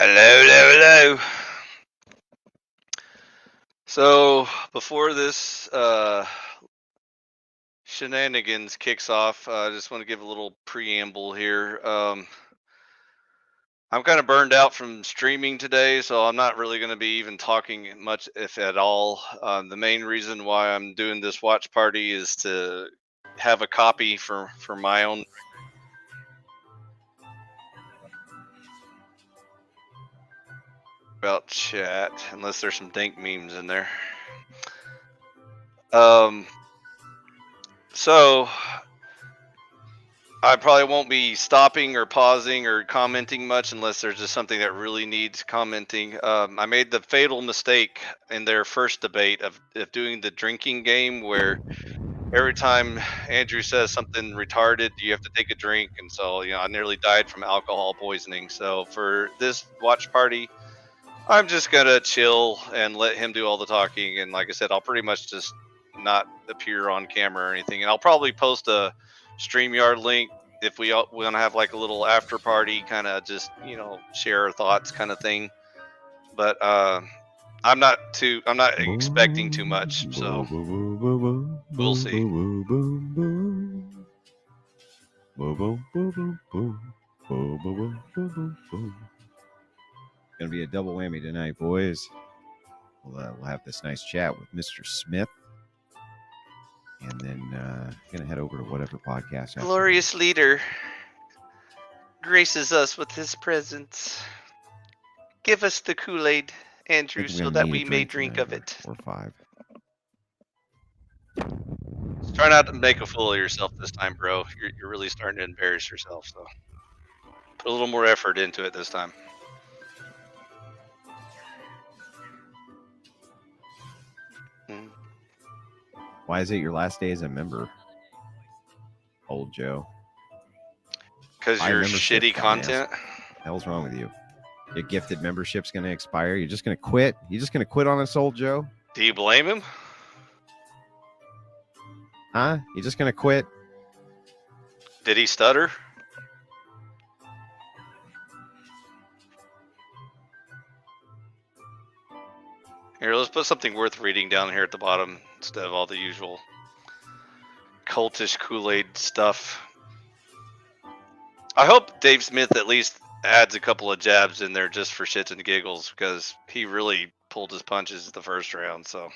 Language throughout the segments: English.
Hello, hello, hello. So before this shenanigans kicks off, I just want to give a little preamble here. I'm kind of burned out from streaming today, so I'm not really going to be even talking much, if at all. The main reason why I'm doing this watch party is to have a copy for my own. About chat, unless there's some dank memes in there. Um, so I probably won't be stopping or pausing or commenting much unless there's just something that really needs commenting. I made the fatal mistake in their first debate of doing the drinking game where every time Andrew says something retarded, you have to take a drink. And so, I nearly died from alcohol poisoning. So for this watch party, I'm just going to chill and let him do all the talking. And like I said, I'll pretty much just not appear on camera or anything. And I'll probably post a StreamYard link if we want to have like a little after party, kind of just share our thoughts kind of thing. But I'm not expecting too much, so we'll see. Gonna be a double whammy tonight, boys. We'll have this nice chat with Mr. Smith, and then gonna head over to whatever podcast. Glorious leader graces us with his presence. Give us the Kool-Aid, Andrew, so that we may drink of it. Or 5. Try not to make a fool of yourself this time, bro. You're really starting to embarrass yourself, so put a little more effort into it this time. Why is it your last day as a member, old Joe? Because you're shitty content. What the hell's wrong with you? Your gifted membership's going to expire. You're just going to quit? You just going to quit on us, old Joe? Do you blame him? Huh? You just going to quit? Did he stutter? Here, let's put something worth reading down here at the bottom instead of all the usual cultish Kool-Aid stuff. I hope Dave Smith at least adds a couple of jabs in there just for shits and giggles, because he really pulled his punches the first round. So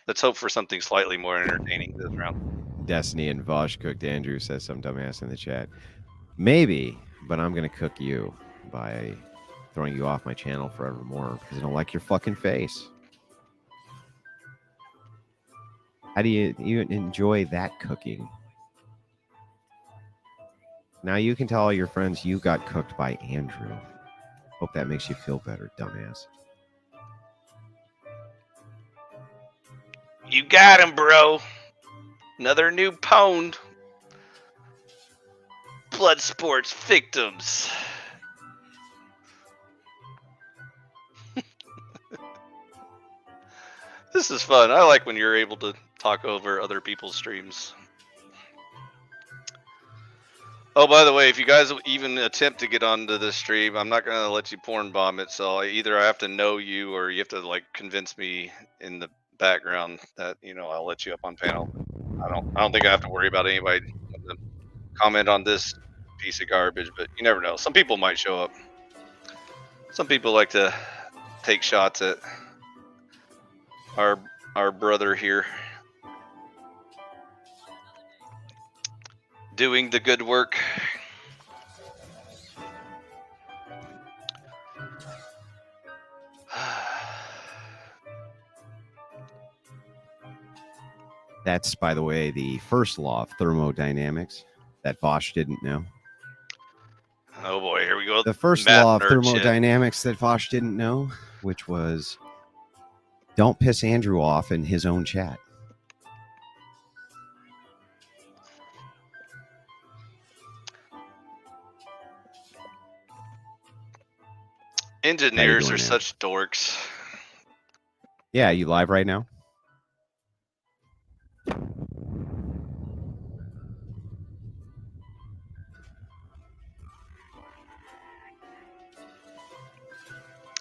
let's hope for something slightly more entertaining this round. Destiny and Vosh cooked Andrew, says some dumbass in the chat. Maybe, but I'm going to cook you by throwing you off my channel forevermore because I don't like your fucking face. How do you enjoy that cooking? Now you can tell all your friends you got cooked by Andrew. Hope that makes you feel better, dumbass. You got him, bro. Another new pwned. Blood sports victims. This is fun. I like when you're able to talk over other people's streams. Oh, by the way, if you guys even attempt to get onto this stream, I'm not going to let you porn bomb it. So either I have to know you or you have to like convince me in the background that, I'll let you up on panel. I don't think I have to worry about anybody to comment on this piece of garbage, but you never know. Some people might show up. Some people like to take shots at our brother here doing the good work. That's, by the way, the first law of thermodynamics that Vosh didn't know. Oh boy, here we go. The first law of thermodynamics that Vosh didn't know, which was don't piss Andrew off in his own chat. Engineers are such dorks. Yeah, you live right now?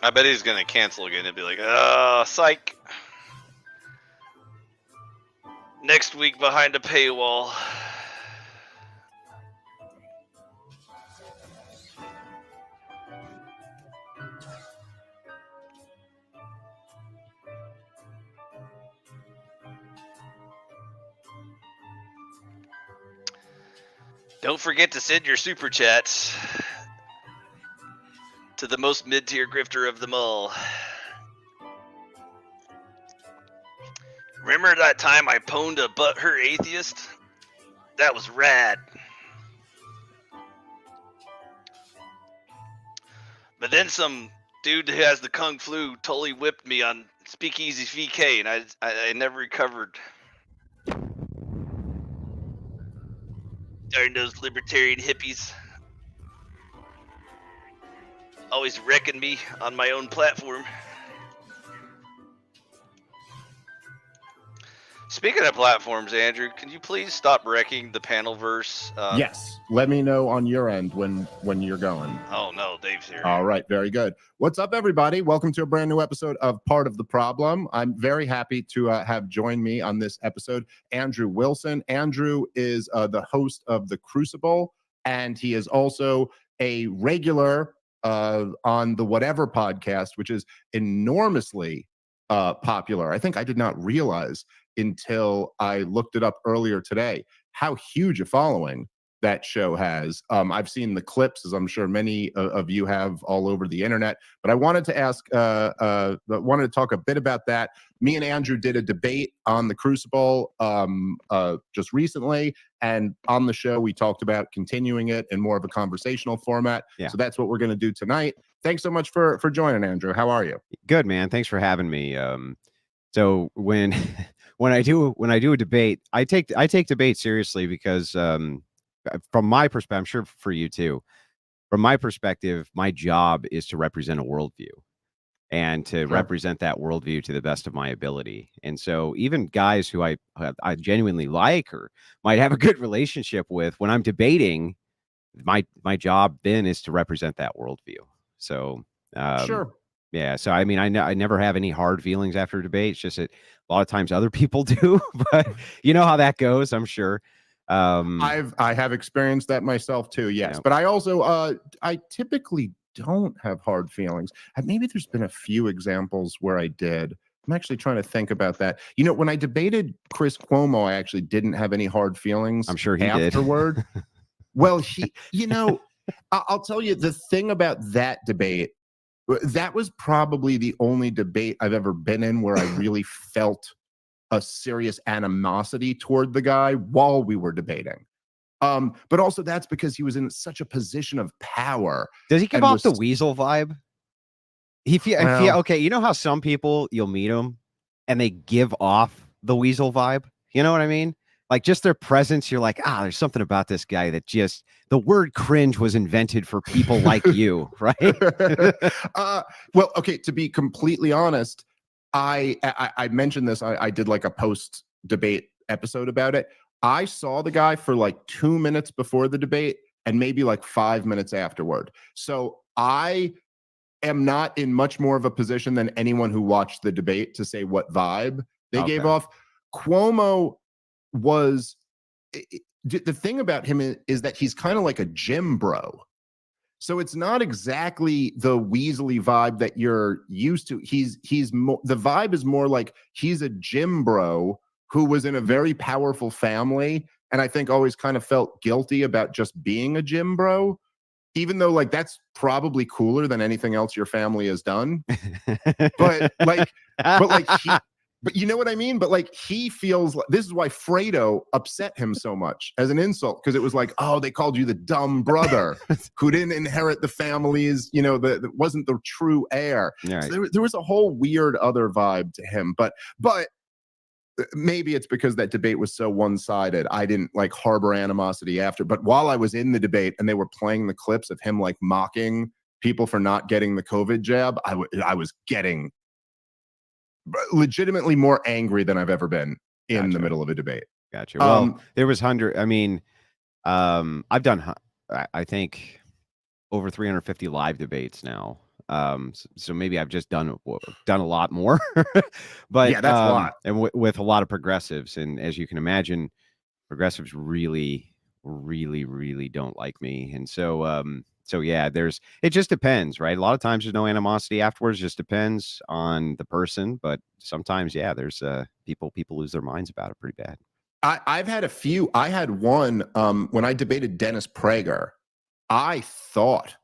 I bet he's gonna cancel again and be like, "Oh, psych." Next week behind a paywall. Don't forget to send your super chats to the most mid-tier grifter of them all. Remember that time I pwned a butthurt atheist? That was rad. But then some dude who has the Kung Flu totally whipped me on Speakeasy VK, and I never recovered. Darn those libertarian hippies. Always wrecking me on my own platform. Speaking of platforms, Andrew, can you please stop wrecking the Panelverse? Yes. Let me know on your end when you're going. Oh no, Dave's here. All right, very good. What's up, everybody? Welcome to a brand new episode of Part of the Problem. I'm very happy to have joined me on this episode Andrew Wilson. Andrew is the host of The Crucible, and he is also a regular on the Whatever podcast, which is enormously popular. I think I did not realize until I looked it up earlier today how huge a following that show has. I've seen the clips, as I'm sure many of you have, all over the internet. But I wanted to ask, wanted to talk a bit about that. Me and Andrew did a debate on The Crucible just recently, and on the show we talked about continuing it in more of a conversational format. Yeah. So that's what we're going to do tonight. Thanks so much for joining, Andrew. How are you? Good, man. Thanks for having me. So when when I do a debate, I take debate seriously because from my perspective, I'm sure for you too, from my perspective, my job is to represent a worldview and to represent that worldview to the best of my ability. And so even guys who I genuinely like or might have a good relationship with, when I'm debating, my job then is to represent that worldview. So Sure. yeah. So I mean, I never have any hard feelings after a debate. It's just that a lot of times other people do, but you know how that goes, I'm sure. I have experienced that myself too. Yes, but I also I typically don't have hard feelings. Maybe there's been a few examples where I did. I'm actually trying to think about that. You know, when I debated Chris Cuomo, I actually didn't have any hard feelings. I'm sure he afterward. Well, you know, I'll tell you the thing about that debate. That was probably the only debate I've ever been in where I really felt a serious animosity toward the guy while we were debating. But also that's because he was in such a position of power. Does he give off the weasel vibe? Okay, you know how some people, you'll meet them and they give off the weasel vibe? You know what I mean? Like just their presence, you're like, there's something about this guy that just, the word cringe was invented for people like you, right? Well, okay, to be completely honest, I mentioned this. I did like a post debate episode about it. I saw the guy for like 2 minutes before the debate and maybe like 5 minutes afterward. So I am not in much more of a position than anyone who watched the debate to say what vibe they gave off. Cuomo was, the thing about him is that he's kind of like a gym bro. So it's not exactly the Weasley vibe that you're used to. He's more, the vibe is more like he's a gym bro who was in a very powerful family, and I think always kind of felt guilty about just being a gym bro, even though like that's probably cooler than anything else your family has done. But you know what I mean? But like he feels like, this is why Fredo upset him so much as an insult, because it was like, oh, they called you the dumb brother who didn't inherit the family's, you know, that wasn't the true heir. Right. So there was a whole weird other vibe to him. But maybe it's because that debate was so one-sided. I didn't like harbor animosity after. But while I was in the debate and they were playing the clips of him like mocking people for not getting the COVID jab, I was getting legitimately more angry than I've ever been in the middle of a debate. Gotcha. Well, there was I've done, I think, over 350 live debates now. So maybe I've just done a lot more, but Yeah, that's a lot. and with a lot of progressives, and as you can imagine, progressives really, really, really don't like me, and so yeah, it just depends, right? A lot of times there's no animosity afterwards, just depends on the person, but sometimes, yeah, there's people lose their minds about it pretty bad. I've had a few. I had one when I debated Dennis Prager. I thought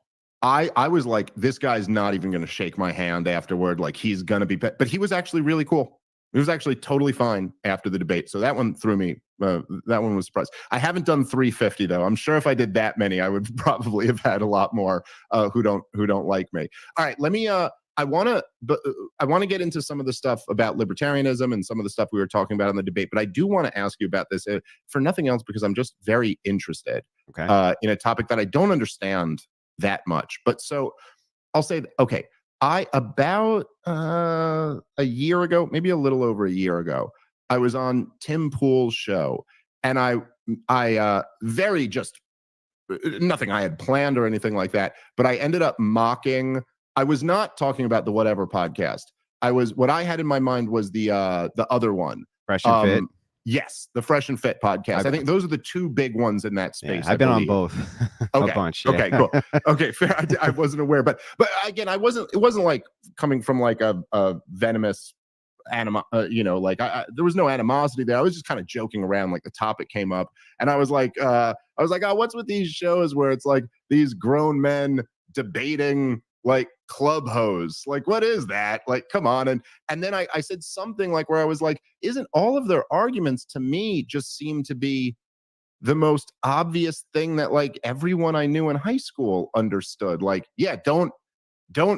I was like, this guy's not even going to shake my hand afterward. Like he's going to be, but he was actually really cool. He was actually totally fine after the debate. So that one threw me. That one was surprised. I haven't done 350 though. I'm sure if I did that many, I would probably have had a lot more who don't like me. All right, let me. I want to get into some of the stuff about libertarianism and some of the stuff we were talking about in the debate. But I do want to ask you about this for nothing else because I'm just very interested in a topic that I don't understand that much. But so I'll say, okay, I about a year ago, maybe a little over a year ago, I was on Tim Pool's show, and I very just nothing I had planned or anything like that, but I ended up mocking. I was not talking about the Whatever podcast. What I had in my mind was the other one. Fresh and Fit. Yes, the Fresh and Fit podcast. I think those are the two big ones in that space. Yeah, I've been on both. Okay. A bunch. Yeah. Okay, cool. Okay, fair. I wasn't aware, but again, it wasn't like coming from like a venomous there was no animosity there. I was just kind of joking around. Like the topic came up, and I was like, oh, what's with these shows where it's like these grown men debating like club hose? Like, what is that? Like, come on. And then I said something like where I was like, isn't all of their arguments to me just seem to be the most obvious thing that like everyone I knew in high school understood? Like, yeah, don't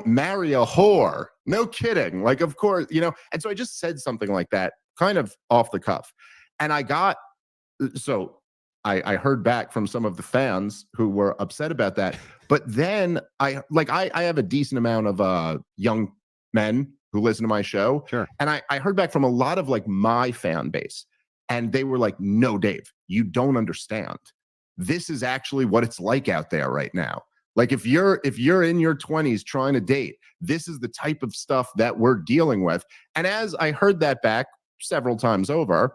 marry a whore. No kidding. Like, of course, and so I just said something like that kind of off the cuff. And I heard back from some of the fans who were upset about that. But then I have a decent amount of young men who listen to my show. Sure. And I heard back from a lot of like my fan base. And they were like, no, Dave, you don't understand. This is actually what it's like out there right now. Like if you're in your 20s trying to date, this is the type of stuff that we're dealing with. And as I heard that back several times over,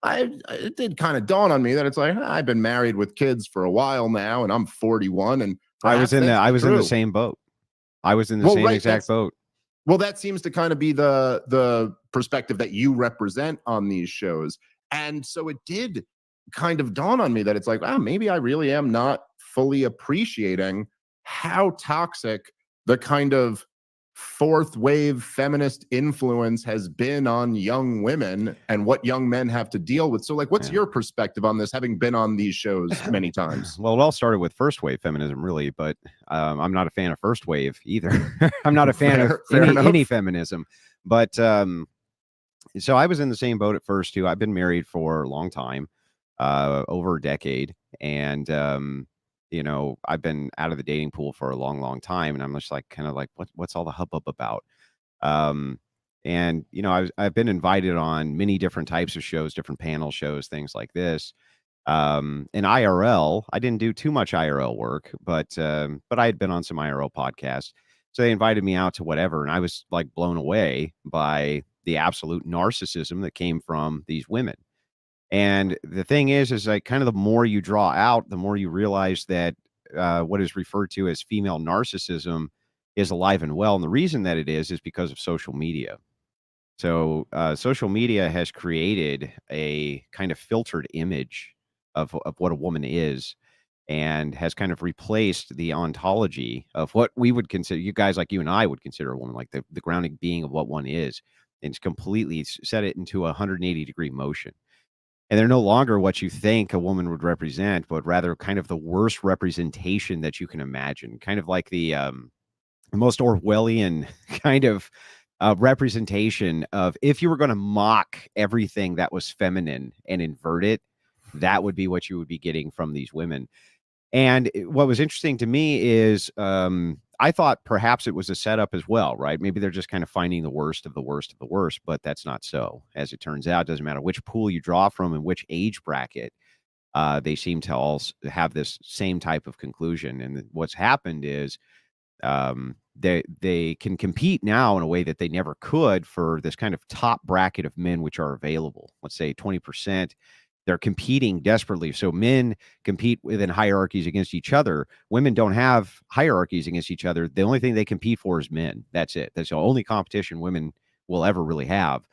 it did kind of dawn on me that it's like, I've been married with kids for a while now, and I'm 41, and I was in the same boat. I was in the same exact boat. Well, that seems to kind of be the perspective that you represent on these shows. And so it did kind of dawn on me that it's like, wow, maybe I really am not fully appreciating how toxic the kind of fourth wave feminist influence has been on young women and what young men have to deal with. So like, what's your perspective on this, having been on these shows many times? Well, it all started with first wave feminism, really, but I'm not a fan of first wave either. I'm not a fan of any feminism, but so I was in the same boat at first too. I've been married for a long time, over a decade, and I've been out of the dating pool for a long, long time, and I'm just like, kind of like, what's all the hubbub about? And I've been invited on many different types of shows, different panel shows, things like this. In IRL, I didn't do too much IRL work, but I had been on some IRL podcasts, so they invited me out to whatever, and I was like blown away by the absolute narcissism that came from these women. And the thing is like kind of the more you draw out, the more you realize that what is referred to as female narcissism is alive and well. And the reason that it is because of social media. So social media has created a kind of filtered image of what a woman is, and has kind of replaced the ontology of what we would consider, you guys like you and I would consider a woman, like the grounding being of what one is. And it's completely set it into a 180-degree motion. And they're no longer what you think a woman would represent, but rather kind of the worst representation that you can imagine. Kind of like the most Orwellian kind of representation of, if you were going to mock everything that was feminine and invert it, that would be what you would be getting from these women. And what was interesting to me is I thought perhaps it was a setup as well, right? Maybe they're just kind of finding the worst of the worst of the worst, but that's not so. As it turns out, it doesn't matter which pool you draw from and which age bracket, they seem to all have this same type of conclusion. And what's happened is They can compete now in a way that they never could for this kind of top bracket of men which are available. Let's say 20%. They're competing desperately. So men compete within hierarchies against each other. Women don't have hierarchies against each other. The only thing they compete for is men. That's it. That's the only competition women will ever really have.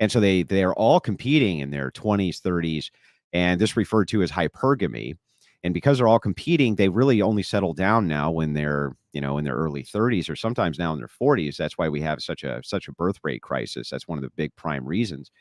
And so they're all competing in their 20s, 30s, and this referred to as hypergamy. And because they're all competing, they really only settle down now when they're, in their early 30s or sometimes now in their 40s. That's why we have such a birth rate crisis. That's one of the big prime reasons.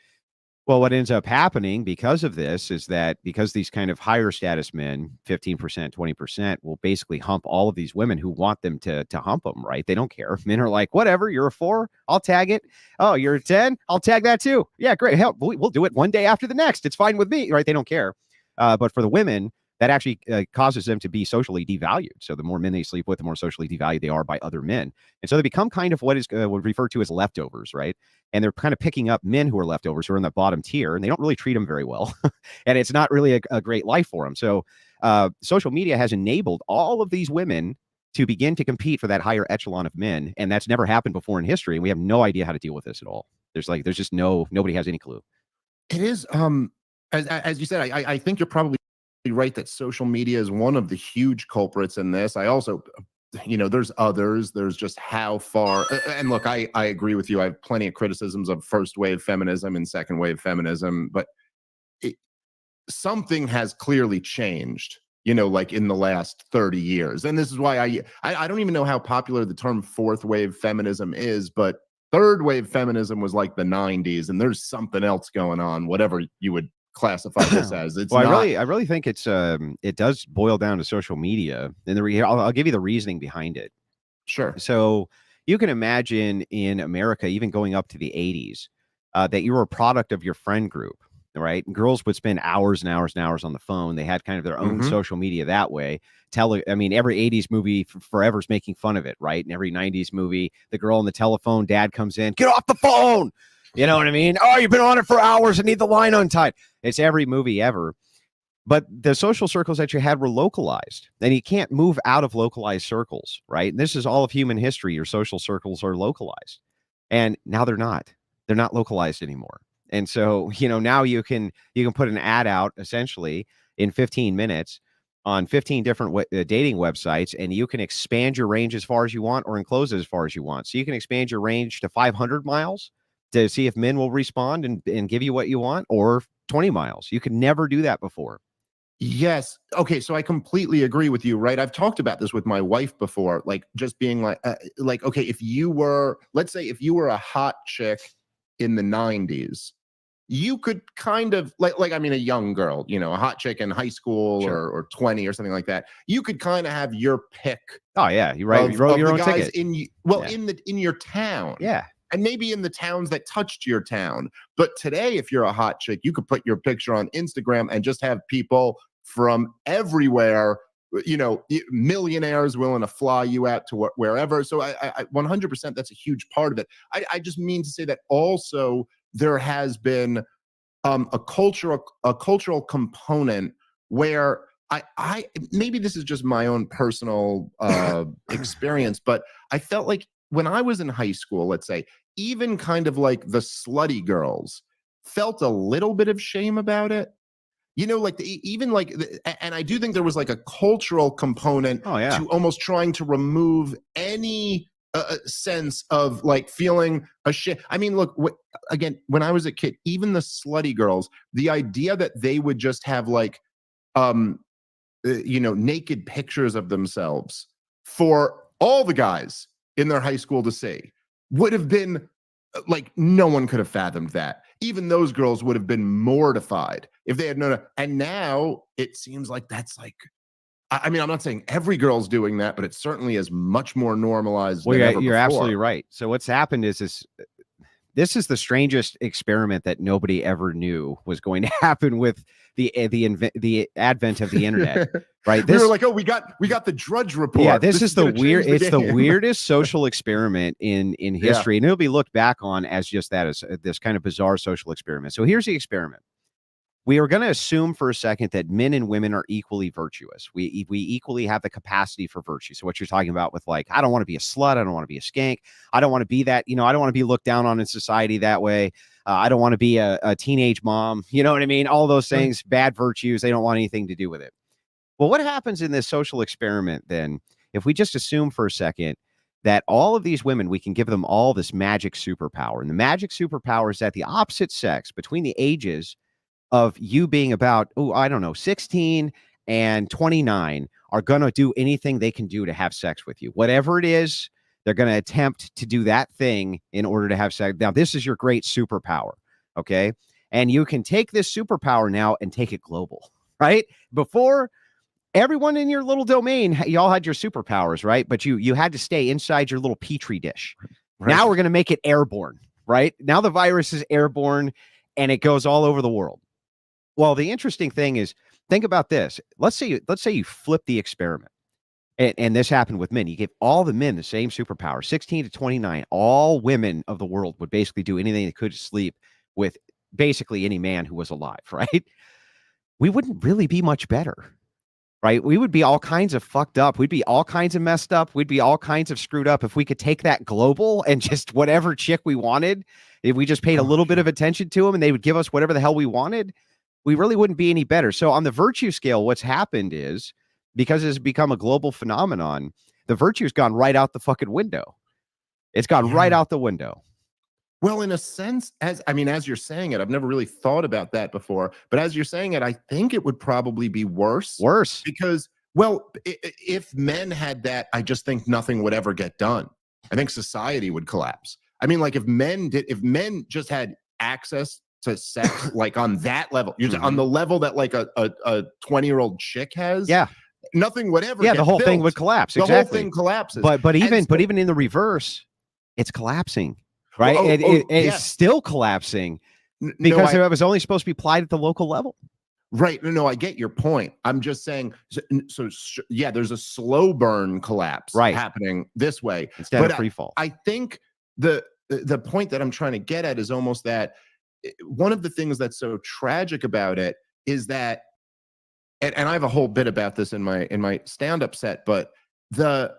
Well, what ends up happening because of this is that because these kind of higher status men, 15%, 20%, will basically hump all of these women who want them to hump them, right? They don't care. Men are like, whatever, you're a 4, I'll tag it. Oh, you're a 10, I'll tag that too. Yeah, great. Hell, we'll do it one day after the next. It's fine with me, right? They don't care. But for the women, that actually causes them to be socially devalued. So the more men they sleep with, the more socially devalued they are by other men. And so they become kind of what is referred to as leftovers, right? And they're kind of picking up men who are leftovers, who are in the bottom tier, and they don't really treat them very well. And it's not really a great life for them. So social media has enabled all of these women to begin to compete for that higher echelon of men. And that's never happened before in history. And we have no idea how to deal with this at all. There's just nobody has any clue. It is, as you said, I think you're probably right that social media is one of the huge culprits in this. I also, there's others. There's just how far, and look, I agree with you. I have plenty of criticisms of first wave feminism and second wave feminism, but something has clearly changed, like in the last 30 years. And this is why I don't even know how popular the term fourth wave feminism is, but third wave feminism was like the 90s, and there's something else going on, whatever you would classify this as. It's well, I really think it does boil down to social media, and I'll give you the reasoning behind it. Sure. So you can imagine in America, even going up to the 80s, that you were a product of your friend group, right? And girls would spend hours and hours and hours on the phone. They had kind of their own social media that way. Every 80s movie forever is making fun of it, right? And every 90s movie, the girl on the telephone, dad comes in, get off the phone. You know what I mean? Oh, you've been on it for hours and need the line untied. It's every movie ever. But the social circles that you had were localized, and you can't move out of localized circles, right? And this is all of human history. Your social circles are localized, and now they're not. They're not localized anymore. And so, now you can put an ad out essentially in 15 minutes on 15 different dating websites, and you can expand your range as far as you want or enclose it as far as you want. So you can expand your range to 500 miles to see if men will respond and give you what you want, or 20 miles. You could never do that before. Yes. Okay. So I completely agree with you, right? I've talked about this with my wife before, like just being like, okay, let's say if you were a hot chick in the 90s, you could kind of a young girl, a hot chick in high school, sure, or 20 or something like that. You could kind of have your pick. Oh yeah. You're right. You wrote your own ticket. In your town. Yeah. And maybe in the towns that touched your town. But today, if you're a hot chick, you could put your picture on Instagram and just have people from everywhere, millionaires willing to fly you out to wherever. So I 100%, that's a huge part of it. I just mean to say that also there has been a cultural component where I maybe this is just my own personal experience, but I felt like when I was in high school, let's say, even kind of like the slutty girls felt a little bit of shame about it. And I do think there was like a cultural component to almost trying to remove any sense of like feeling ashamed. I mean, look, again, when I was a kid, even the slutty girls, the idea that they would just have like, naked pictures of themselves for all the guys in their high school to see would have been like, no one could have fathomed that. Even those girls would have been mortified if they had known it. And now it seems like that's like, I'm not saying every girl's doing that, but it certainly is much more normalized. Well, you're absolutely right. So what's happened is this is the strangest experiment that nobody ever knew was going to happen with the advent of the internet, right? We were like, oh, we got the Drudge Report. Yeah, it's the weirdest social experiment in history, and it'll be looked back on as just that, as this kind of bizarre social experiment. So here's the experiment. we are going to assume for a second that men and women are equally virtuous. We equally have the capacity for virtue. So what you're talking about with like, I don't want to be a slut. I don't want to be a skank. I don't want to be that, I don't want to be looked down on in society that way. I don't want to be a teenage mom. You know what I mean? All those things, bad virtues. They don't want anything to do with it. Well, what happens in this social experiment then, if we just assume for a second that all of these women, we can give them all this magic superpower. And the magic superpower is that the opposite sex, between the ages of you being about, 16 and 29, are going to do anything they can do to have sex with you. Whatever it is, they're going to attempt to do that thing in order to have sex. Now, this is your great superpower, okay? And you can take this superpower now and take it global, right? Before, everyone in your little domain, y'all had your superpowers, right? But you had to stay inside your little petri dish. Right. Now we're going to make it airborne, right? Now the virus is airborne and it goes all over the world. Well, the interesting thing is, think about this. Let's say you flip the experiment. And this happened with men. You give all the men the same superpower, 16 to 29. All women of the world would basically do anything they could to sleep with basically any man who was alive, right? We wouldn't really be much better. Right? We would be all kinds of fucked up. We'd be all kinds of messed up. We'd be all kinds of screwed up if we could take that global and just whatever chick we wanted, if we just paid a little bit of attention to them and they would give us whatever the hell we wanted, we really wouldn't be any better. So on the virtue scale, what's happened is, because it's become a global phenomenon, the virtue's gone right out the fucking window. It's gone right out the window. Well, in a sense, as you're saying it, I've never really thought about that before, but as you're saying it, I think it would probably be worse. Because, well, if men had that, I just think nothing would ever get done. I think society would collapse. I mean, like if men just had access to sex, like on that level, on the level that like a 20-year-old chick has. Yeah. Nothing would ever. The whole thing would collapse. The whole thing collapses. But even in the reverse, it's collapsing. Right. It's still collapsing because it was only supposed to be applied at the local level. Right. No, I get your point. I'm just saying. So there's a slow burn collapse happening this way instead of free fall. I think the point that I'm trying to get at is almost that one of the things that's so tragic about it is that, and I have a whole bit about this in my stand-up set, but there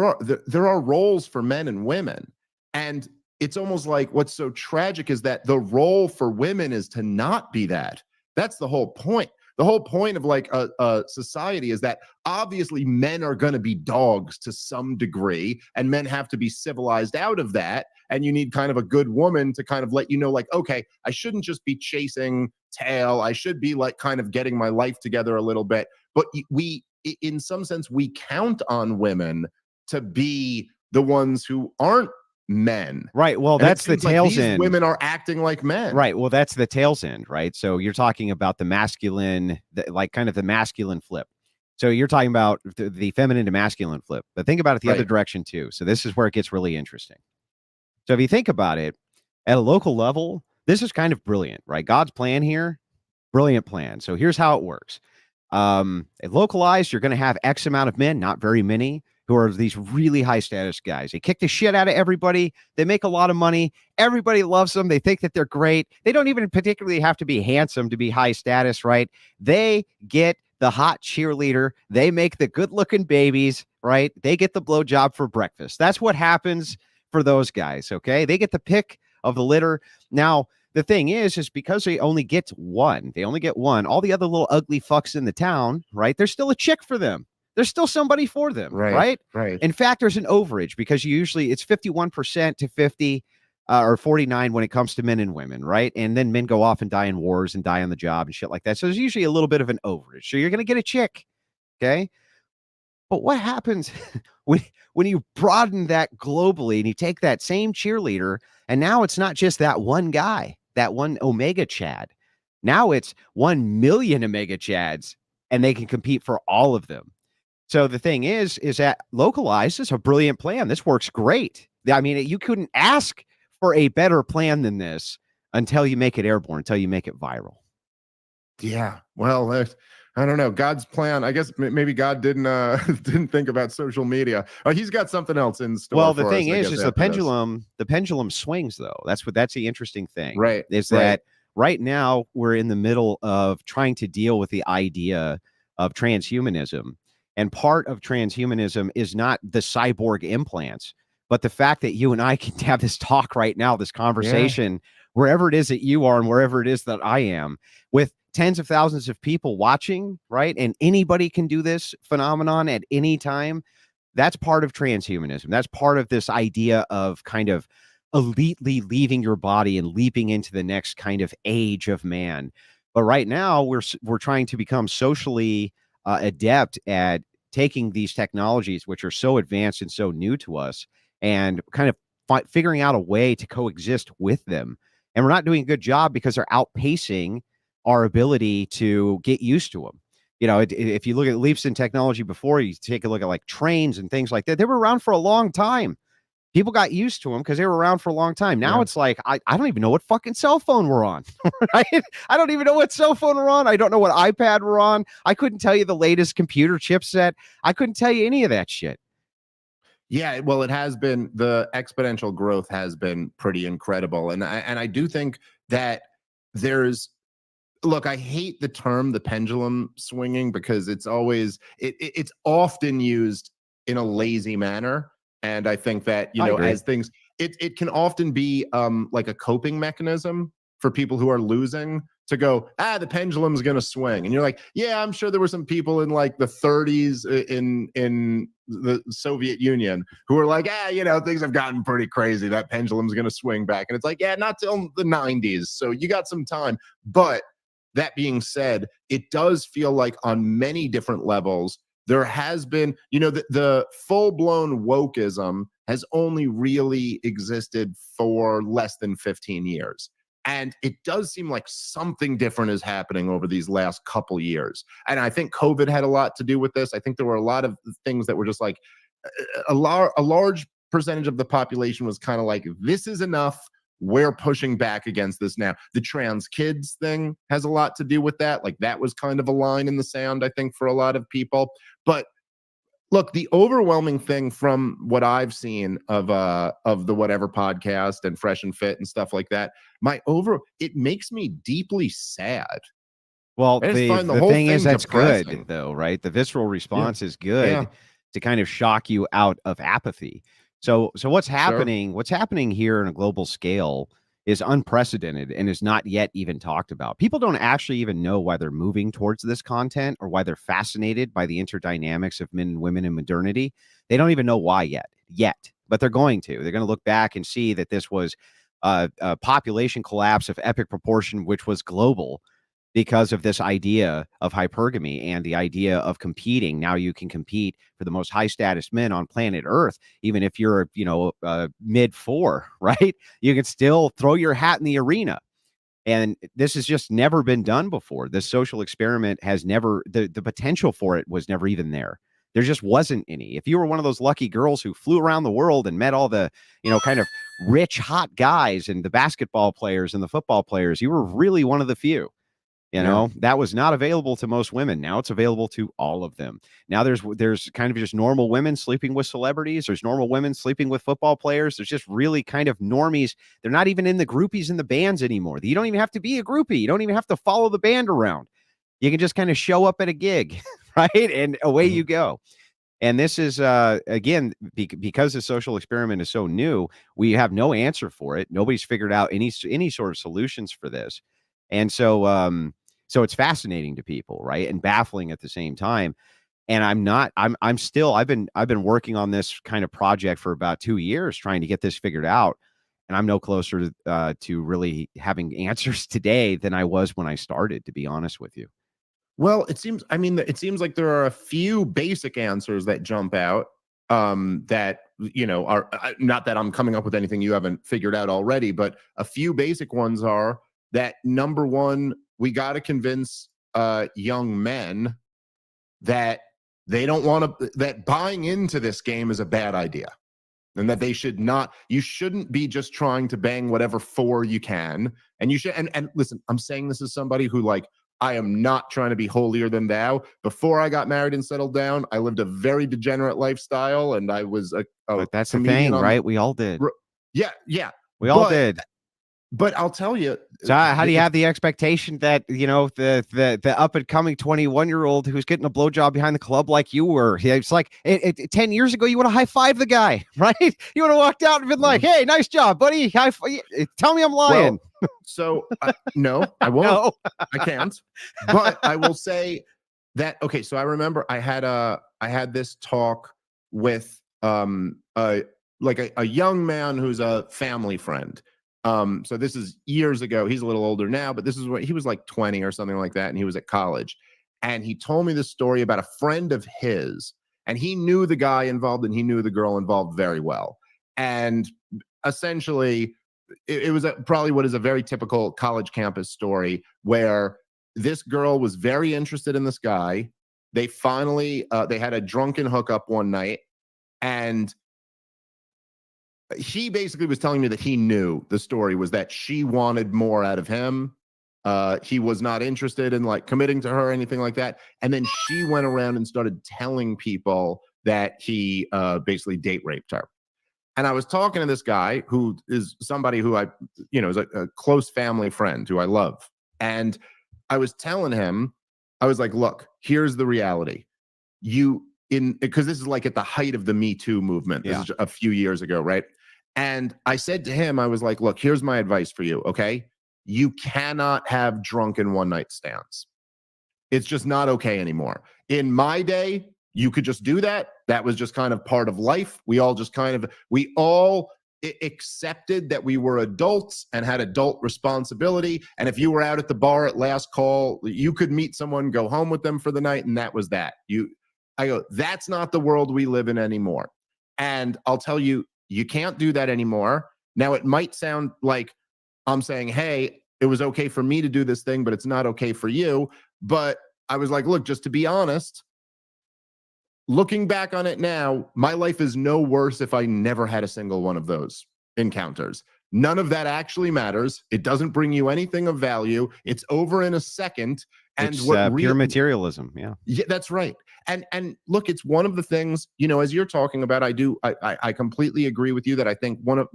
are roles for men and women, and it's almost like what's so tragic is that the role for women is to not be that. That's the whole point. The whole point of like a society is that obviously men are going to be dogs to some degree, and men have to be civilized out of that. And you need kind of a good woman to kind of let you know, like, okay, I shouldn't just be chasing tail. I should be like kind of getting my life together a little bit. But we, in some sense, we count on women to be the ones who aren't men. Right. Well, that's the tail's end. Women are acting like men. Right. Well, that's the tail's end, right? So you're talking about the masculine, like kind of the masculine flip. So you're talking about the feminine to masculine flip, but think about it the other direction too. So this is where it gets really interesting. So if you think about it at a local level, this is kind of brilliant, right? God's plan here, brilliant plan. So here's how it works. Localized, you're going to have X amount of men, not very many, who are these really high status guys. They kick the shit out of everybody. They make a lot of money. Everybody loves them. They think that they're great. They don't even particularly have to be handsome to be high status, right? They get the hot cheerleader. They make the good looking babies, right? They get the blowjob for breakfast. That's what happens for those guys. Okay. They get the pick of the litter. Now, the thing is because they only get one, all the other little ugly fucks in the town, right? There's still a chick for them. There's still somebody for them, right? In fact, there's an overage because usually it's 51% to 50 or 49 when it comes to men and women, right? And then men go off and die in wars and die on the job and shit like that. So there's usually a little bit of an overage. So you're going to get a chick, okay? But what happens when you broaden that globally and you take that same cheerleader and now it's not just that one guy, that one Omega Chad. Now it's 1 million Omega Chads and they can compete for all of them. So the thing is that localized is a brilliant plan. This works great. I mean, you couldn't ask for a better plan than this until you make it airborne, until you make it viral. Yeah. Well, I don't know. God's plan. I guess maybe God didn't think about social media. He's got something else in store. Well, the thing is the pendulum swings though. That's the interesting thing. Right. Is that right now we're in the middle of trying to deal with the idea of transhumanism. And part of transhumanism is not the cyborg implants, but the fact that you and I can have this talk right now, this conversation, wherever it is that you are and wherever it is that I am, with tens of thousands of people watching, right? And anybody can do this phenomenon at any time. That's part of transhumanism. That's part of this idea of kind of elitely leaving your body and leaping into the next kind of age of man. But right now, we're trying to become socially adept at taking these technologies, which are so advanced and so new to us, and kind of figuring out a way to coexist with them. And we're not doing a good job because they're outpacing our ability to get used to them. You know, if you look at leaps in technology before, you take a look at like trains and things like that, they were around for a long time. People got used to them because they were around for a long time. Now it's like, I don't even know what fucking cell phone we're on. Right? I don't even know what cell phone we're on. I don't know what iPad we're on. I couldn't tell you the latest computer chipset. I couldn't tell you any of that shit. Yeah, well, it has been, the exponential growth has been pretty incredible. And I do think that there's, look, I hate the term the pendulum swinging because it's always it's often used in a lazy manner. And I think that, you know, as things, it can often be like a coping mechanism for people who are losing to go, the pendulum's going to swing. And you're like, yeah, I'm sure there were some people in like the 30s in the Soviet Union who were like, you know, things have gotten pretty crazy. That pendulum's going to swing back. And it's like, yeah, not till the 90s. So you got some time. But that being said, it does feel like on many different levels, there has been, you know, the full-blown wokeism has only really existed for less than 15 years. And it does seem like something different is happening over these last couple years. And I think COVID had a lot to do with this. I think there were a lot of things that were just like a large percentage of the population was kind of like, this is enough. We're pushing back against this now. The trans kids thing has a lot to do with that. Like that was kind of a line in the sand, I think, for a lot of people. But look, the overwhelming thing from what I've seen of the Whatever podcast and Fresh and Fit and stuff like that, it makes me deeply sad. Well, the thing is that's depressing. Good though, right? The visceral response is good to kind of shock you out of apathy. So what's happening? What's happening here on a global scale is unprecedented and is not yet even talked about. People don't actually even know why they're moving towards this content or why they're fascinated by the interdynamics of men and women in modernity. They don't even know why yet, but they're going to. They're going to look back and see that this was a population collapse of epic proportion, which was global, because of this idea of hypergamy and the idea of competing. Now you can compete for the most high status men on planet Earth, even if you're, you know, mid 4, right? You can still throw your hat in the arena. And this has just never been done before. This social experiment has never, the potential for it was never even there. There just wasn't any. If you were one of those lucky girls who flew around the world and met all the, you know, kind of rich, hot guys and the basketball players and the football players, you were really one of the few. You know, that was not available to most women. Now it's available to all of them. Now there's kind of just normal women sleeping with celebrities. There's normal women sleeping with football players. There's just really kind of normies. They're not even in the groupies and the bands anymore. You don't even have to be a groupie. You don't even have to follow the band around. You can just kind of show up at a gig, right? And away you go. And this is, again, because the social experiment is so new, we have no answer for it. Nobody's figured out any sort of solutions for this. And so, so it's fascinating to people, right? And baffling at the same time. And I've been working on this kind of project for about 2 years, trying to get this figured out. And I'm no closer to really having answers today than I was when I started, to be honest with you. Well, it seems like there are a few basic answers that jump out that, you know, are not that I'm coming up with anything you haven't figured out already, but a few basic ones are that, number one, we got to convince young men that they don't want to, that buying into this game is a bad idea, and that you shouldn't be just trying to bang whatever 4 you can. And you should, and listen, I'm saying this as somebody who, like, I am not trying to be holier than thou. Before I got married and settled down, I lived a very degenerate lifestyle, and I was but that's the thing, right? We all did. Yeah. We all did. But I'll tell you. So how do you have the expectation that, the up and coming 21-year-old who's getting a blowjob behind the club like you were? It's like 10 years ago, you would have high-fived the guy, right? You would have walked out and been like, "Hey, nice job, buddy. Tell me I'm lying." Well, so no, I won't. No. I can't. But I will say that, okay, so I remember I had this talk with a young man who's a family friend. So this is years ago. He's a little older now, but this is what he was like 20 or something like that, and he was at college. And he told me this story about a friend of his, and he knew the guy involved and he knew the girl involved very well. And essentially, it was probably what is a very typical college campus story, where this girl was very interested in this guy. They finally they had a drunken hookup one night, and he basically was telling me that he knew the story was that she wanted more out of him. He was not interested in like committing to her or anything like that. And then she went around and started telling people that he basically date raped her. And I was talking to this guy who is somebody who is a close family friend who I love. And I was telling him, I was like, look, here's the reality. Because this is like at the height of the Me Too movement. This is a few years ago, right? And I said to him, I was like, look, here's my advice for you, okay? You cannot have drunken one-night stands. It's just not okay anymore. In my day, you could just do that. That was just kind of part of life. We all accepted that we were adults and had adult responsibility. And if you were out at the bar at last call, you could meet someone, go home with them for the night, and that was that. I go, that's not the world we live in anymore. And I'll tell you, you can't do that anymore. Now, it might sound like I'm saying, hey, it was okay for me to do this thing, but it's not okay for you. But I was like, look, just to be honest, looking back on it now, my life is no worse if I never had a single one of those encounters. None of that actually matters. It doesn't bring you anything of value. It's over in a second. And it's pure materialism. Yeah, that's right. And look, it's one of the things, as you're talking about, I completely agree with you that I think one of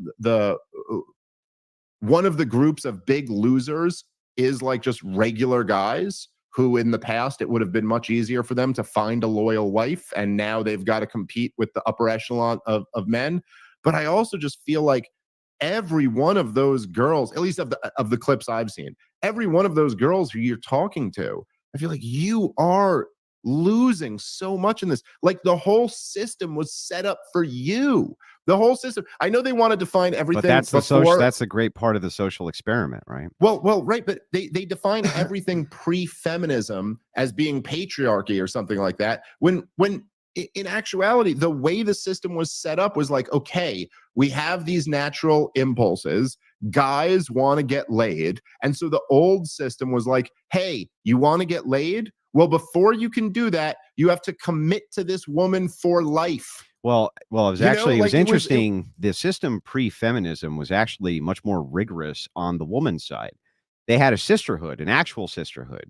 the groups of big losers is like just regular guys who in the past, it would have been much easier for them to find a loyal wife. And now they've got to compete with the upper echelon of men. But I also just feel like every one of those girls, at least of the clips I've seen, every one of those girls who you're talking to, I feel like you are losing so much in this. Like the whole system was set up for you. The whole system. I know they want to define everything. But that's that's the great part of the social experiment, right? Well, right. But they define everything pre-feminism as being patriarchy or something like that. When in actuality, the way the system was set up was like, okay, we have these natural impulses. Guys want to get laid. And so the old system was like, hey, you want to get laid? Well, before you can do that, you have to commit to this woman for life. Well, it was interesting. The system pre-feminism was actually much more rigorous on the woman's side. They had a sisterhood, an actual sisterhood.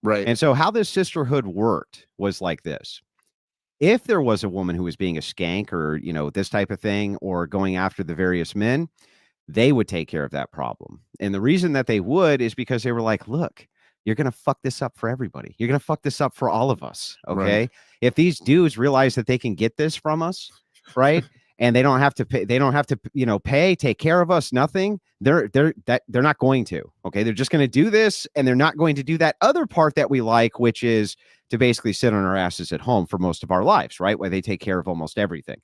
Right. And so how this sisterhood worked was like this. If there was a woman who was being a skank or, this type of thing, or going after the various men, they would take care of that problem. And the reason that they would is because they were like, look, you're going to fuck this up for everybody. You're going to fuck this up for all of us. Okay. Right. If these dudes realize that they can get this from us, right. And they don't have to pay, take care of us, nothing. They're not going to. Okay. They're just going to do this. And they're not going to do that other part that we like, which is to basically sit on our asses at home for most of our lives. Right. Where they take care of almost everything.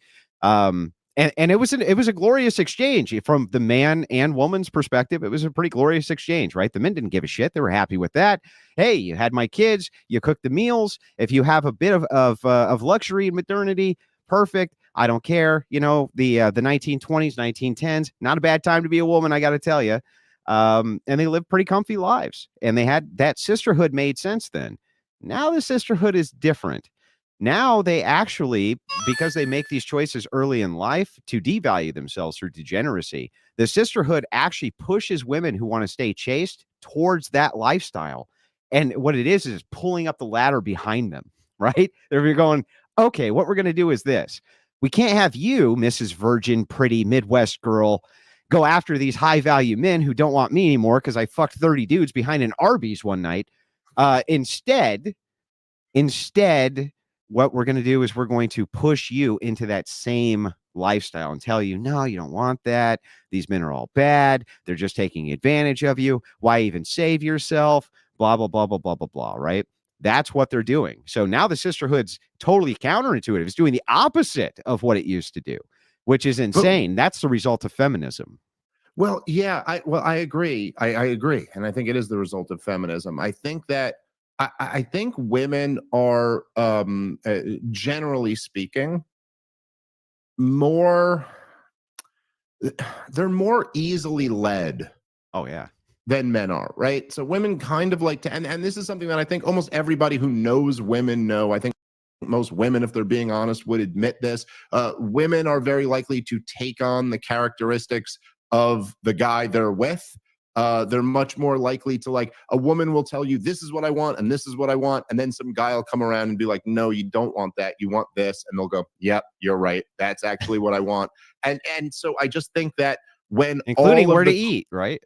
And it was a glorious exchange from the man and woman's perspective. It was a pretty glorious exchange, right? The men didn't give a shit. They were happy with that. Hey, you had my kids. You cooked the meals. If you have a bit of luxury and modernity, perfect. I don't care. The 1920s, 1910s, not a bad time to be a woman, I got to tell you. And they lived pretty comfy lives. And they had that sisterhood made sense then. Now the sisterhood is different. Now they actually, because they make these choices early in life to devalue themselves through degeneracy, the sisterhood actually pushes women who want to stay chaste towards that lifestyle. And what it is pulling up the ladder behind them, right? They're going, okay, what we're going to do is this. We can't have you, Mrs. Virgin, pretty Midwest girl, go after these high value men who don't want me anymore because I fucked 30 dudes behind an Arby's one night. Instead, what we're going to do is we're going to push you into that same lifestyle and tell you, no, you don't want that. These men are all bad. They're just taking advantage of you. Why even save yourself? Blah, blah, blah, blah, blah, blah, blah, right? That's what they're doing. So now the sisterhood's totally counterintuitive. It's doing the opposite of what it used to do, which is insane. That's the result of feminism. Well, yeah, I agree. I agree. And I think it is the result of feminism. I think that I think women are generally speaking more, they're more easily led. Oh yeah. Than men are, right? So women kind of like to, and this is something that I think almost everybody who knows women know. I think most women, if they're being honest, would admit this. Women are very likely to take on the characteristics of the guy they're with. They're much more likely to, like, a woman will tell you, this is what I want, and this is what I want. And then some guy will come around and be like, no, you don't want that. You want this. And they'll go, yep, you're right. That's actually what I want. And so I just think that when including all of where to eat, right?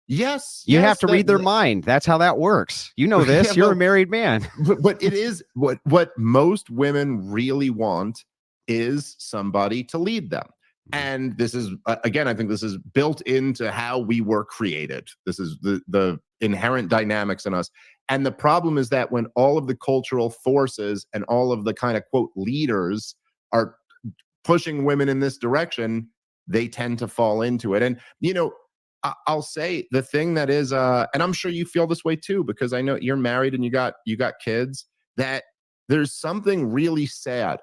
Yes, you have to read their mind. That's how that works. You know this. Yeah, you're a married man. But it is what most women really want is somebody to lead them. And this is again, I think this is built into how we were created. This is the inherent dynamics in us. And the problem is that when all of the cultural forces and all of the kind of quote leaders are pushing women in this direction, they tend to fall into it. And I'll say the thing that is, and I'm sure you feel this way too, because I know you're married and you got kids, that there's something really sad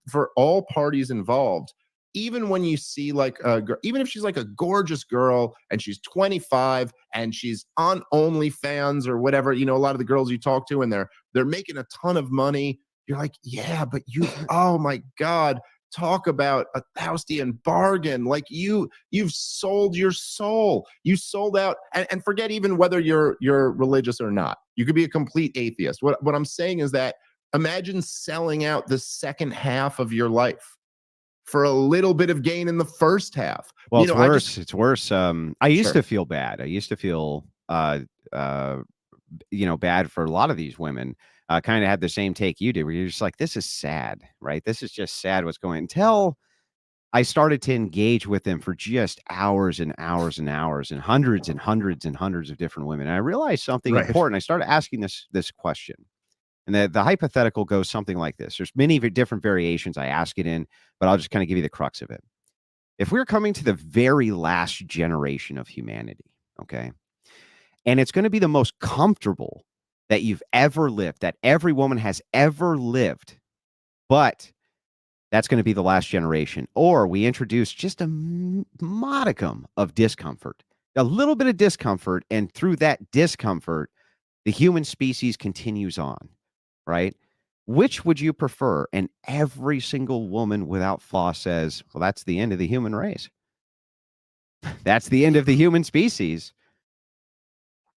for all parties involved. Even when you see like even if she's like a gorgeous girl and she's 25 and she's on OnlyFans or whatever, a lot of the girls you talk to and they're making a ton of money. You're like, yeah, but oh my God. Talk about a Faustian bargain. Like you've sold your soul. You sold out, and forget even whether you're religious or not. You could be a complete atheist. What I'm saying is that imagine selling out the second half of your life for a little bit of gain in the first half. Well, it's worse. It's worse. I used to feel bad. I used to feel bad for a lot of these women. Kind of had the same take you did, where you're just like, this is sad, right? This is just sad what's going on. Until I started to engage with them for just hours and hours and hours and hundreds and hundreds and hundreds of different women. And I realized something important. I started asking this question. And the hypothetical goes something like this. There's many different variations I ask it in, but I'll just kind of give you the crux of it. If we're coming to the very last generation of humanity, okay, and it's going to be the most comfortable that you've ever lived, that every woman has ever lived, but that's going to be the last generation. Or we introduce just a modicum of discomfort, a little bit of discomfort, and through that discomfort, the human species continues on, right? Which would you prefer? And every single woman without flaw says, well, that's the end of the human race. That's the end of the human species.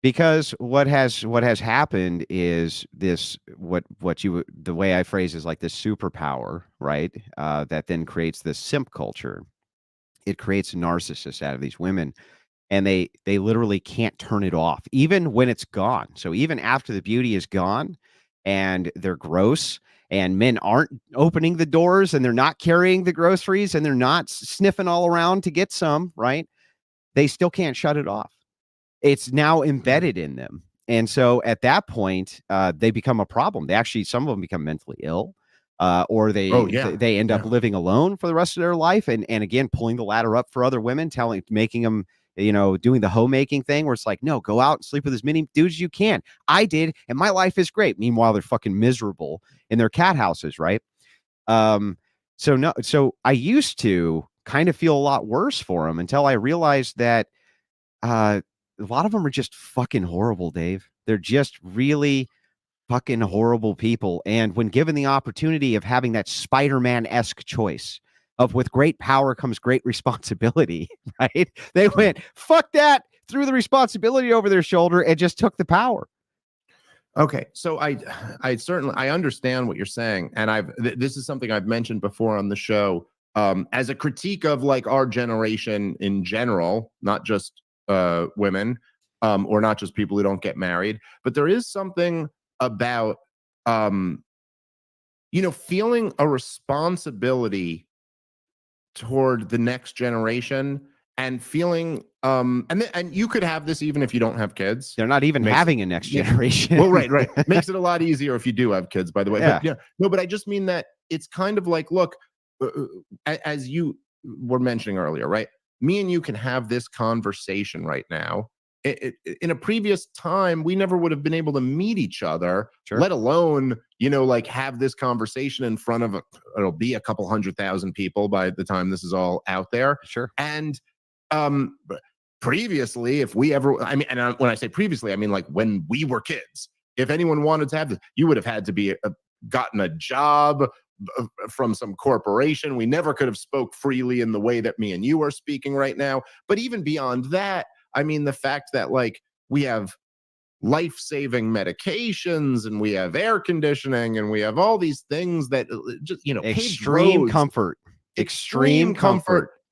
Because what has happened is this, the way I phrase is like this superpower, right? That then creates this simp culture. It creates narcissists out of these women, and they literally can't turn it off, even when it's gone. So even after the beauty is gone, and they're gross, and men aren't opening the doors, and they're not carrying the groceries, and they're not sniffing all around to get some, right? They still can't shut it off. It's now embedded in them. And so at that point, they become a problem. Some of them become mentally ill, or they end up living alone for the rest of their life. And again, pulling the ladder up for other women, making them, doing the homemaking thing where it's like, no, go out and sleep with as many dudes as you can. I did, and my life is great. Meanwhile, they're fucking miserable in their cat houses, right? So I used to kind of feel a lot worse for them until I realized that a lot of them are just fucking horrible, Dave. They're just really fucking horrible people. And when given the opportunity of having that Spider-Man-esque choice of with great power comes great responsibility, right? They went, fuck that, threw the responsibility over their shoulder and just took the power. Okay. So I certainly, I understand what you're saying. And this is something I've mentioned before on the show. as a critique of like our generation in general, not just women, or not just people who don't get married, but there is something about feeling a responsibility toward the next generation and feeling and you could have this even if you don't have kids. They're not even having a next generation. Well, right. Makes it a lot easier if you do have kids, by the way. Yeah. But no, but I just mean that it's kind of like, look, as you were mentioning earlier, right? Me and you can have this conversation right now. In a previous time, we never would have been able to meet each other, Sure. let alone, like have this conversation in front of it'll be a couple 100,000 people by the time this is all out there. Sure. And previously, if we ever, when I say previously, I mean like when we were kids, if anyone wanted to have this, you would have had to be gotten a job from some corporation. We never could have spoke freely in the way that me and you are speaking right now. But even beyond that, I mean, the fact that like we have life-saving medications and we have air conditioning and we have all these things that just, extreme comfort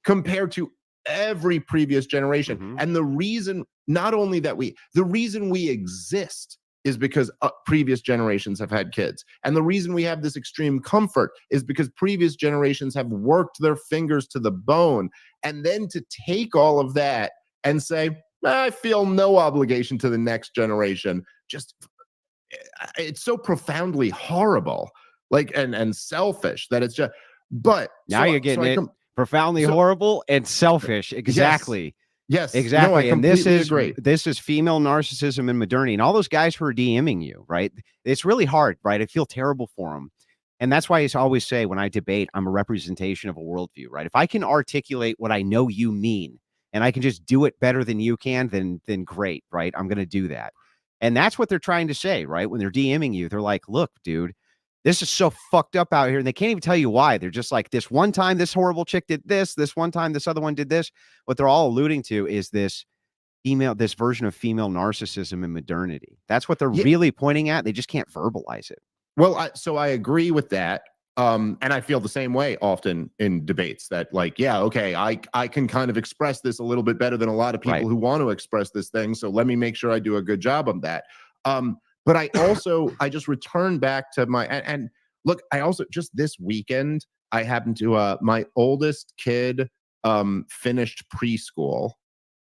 compared to every previous generation. Mm-hmm. And the reason, not only that the reason we exist is because previous generations have had kids. And the reason we have this extreme comfort is because previous generations have worked their fingers to the bone. And then to take all of that and say, I feel no obligation to the next generation. Just, it's so profoundly horrible, like, and selfish that it's just, but now you're getting it. Profoundly horrible and selfish. Exactly. Yes. Exactly. No, and this is female narcissism and modernity. And all those guys who are DMing you, right? It's really hard, right? I feel terrible for them. And that's why I always say when I debate, I'm a representation of a worldview, right? If I can articulate what I know you mean, and I can just do it better than you can, then great, right? I'm going to do that. And that's what they're trying to say, right? When they're DMing you, they're like, look, dude, this is so fucked up out here. And they can't even tell you why. They're just like, this one time, this horrible chick did this one time, this other one did this. What they're all alluding to is this version of female narcissism and modernity. That's what they're really pointing at. They just can't verbalize it. Well, so I agree with that. And I feel the same way often in debates that like, yeah, okay, I can kind of express this a little bit better than a lot of people who want to express this thing. So let me make sure I do a good job of that. But I just returned back to and look, I also just this weekend, I happened to, my oldest kid finished preschool.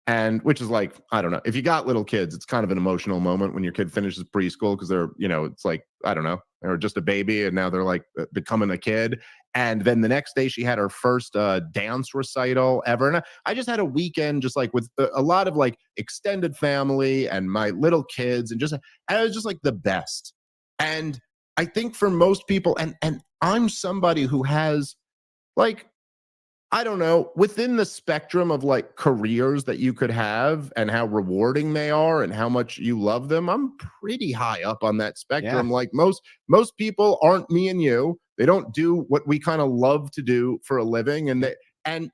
And which is like, I don't know, if you got little kids, it's kind of an emotional moment when your kid finishes preschool because they're, it's like, I don't know, they were just a baby and now they're like becoming a kid. And then the next day she had her first dance recital ever. And I just had a weekend just like with a lot of like extended family and my little kids and it was just like the best. And I think for most people, and I'm somebody who has like, I don't know, within the spectrum of like careers that you could have and how rewarding they are and how much you love them, I'm pretty high up on that spectrum. Yeah. Like most people aren't me and you. They don't do what we kind of love to do for a living. And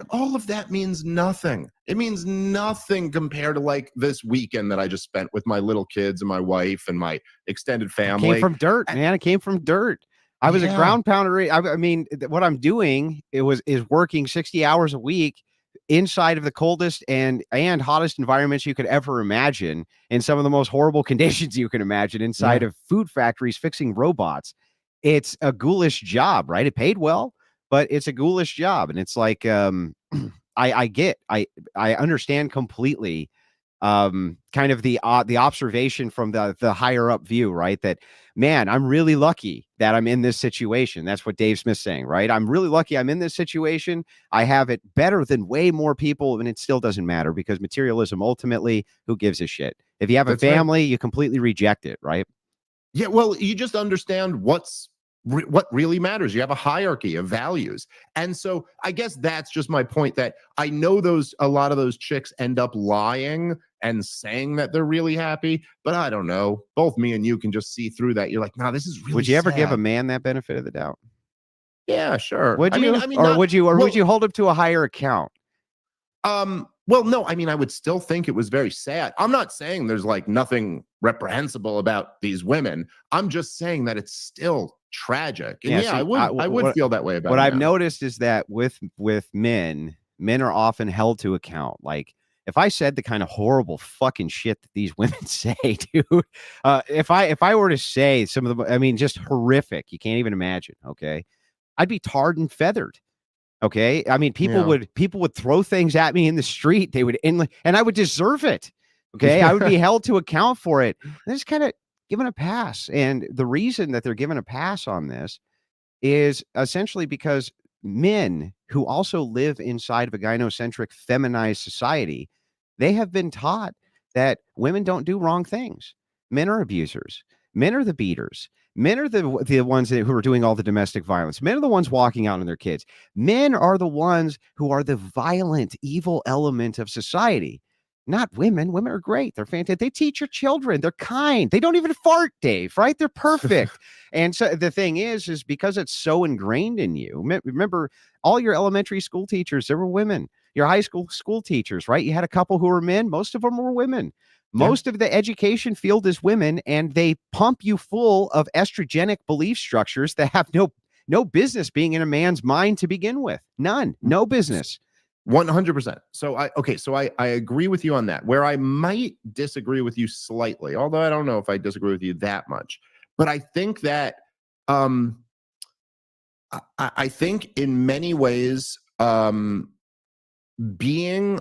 all of that means nothing. It means nothing compared to like this weekend that I just spent with my little kids and my wife and my extended family. It came from dirt, man. It came from dirt. I was a ground pounder. I mean, what I'm doing is working 60 hours a week inside of the coldest and hottest environments you could ever imagine, in some of the most horrible conditions you can imagine, inside of food factories fixing robots. It's a ghoulish job, right? It paid well, but it's a ghoulish job, and it's like I understand completely kind of the observation from the higher up view, right? That, man, I'm really lucky that I'm in this situation. That's what Dave Smith's saying, right? I'm really lucky I'm in this situation. I have it better than way more people, and it still doesn't matter because materialism, ultimately, who gives a shit? If you have a family, you completely reject it, right? Yeah, well, you just understand what really matters. You have a hierarchy of values. And so I guess that's just my point, that I know a lot of those chicks end up lying and saying that they're really happy, but I don't know. Both me and you can just see through that. You're like, no, this is really Would you ever sad. give a man that benefit of the doubt? Yeah, sure. Would you? Would you hold him to a higher account? Well, no, I mean, I would still think it was very sad. I'm not saying there's like nothing reprehensible about these women. I'm just saying that it's still tragic. And Yeah, yeah, see, I would feel that way about what I've men. noticed is that with men are often held to account. Like if I said the kind of horrible fucking shit that these women say, dude, if I were to say some of the, I mean, just horrific, you can't even imagine. Okay, I'd be tarred and feathered. Okay, I mean, people Yeah. would throw things at me in the street. They would, and I would deserve it. Okay, I would be held to account for it. They're just kind of given a pass, and the reason that they're given a pass on this is essentially because men who also live inside of a gynocentric feminized society, they have been taught that women don't do wrong things. Men are abusers. Men are the beaters. Men are the ones who are doing all the domestic violence. Men are the ones walking out on their kids. Men are the ones who are the violent, evil element of society. Not women. Women are great. They're fantastic. They teach your children. They're kind. They don't even fart, Dave, right? They're perfect. And so the thing is because it's so ingrained in you. Remember, all your elementary school teachers, they were women. Your high school teachers, right? You had a couple who were men. Most of them were women. Most of the education field is women, and they pump you full of estrogenic belief structures that have no business being in a man's mind to begin with. None. No business. 100%. So I agree with you on that. Where I might disagree with you slightly, although I don't know if I disagree with you that much, but I think that I think in many ways, being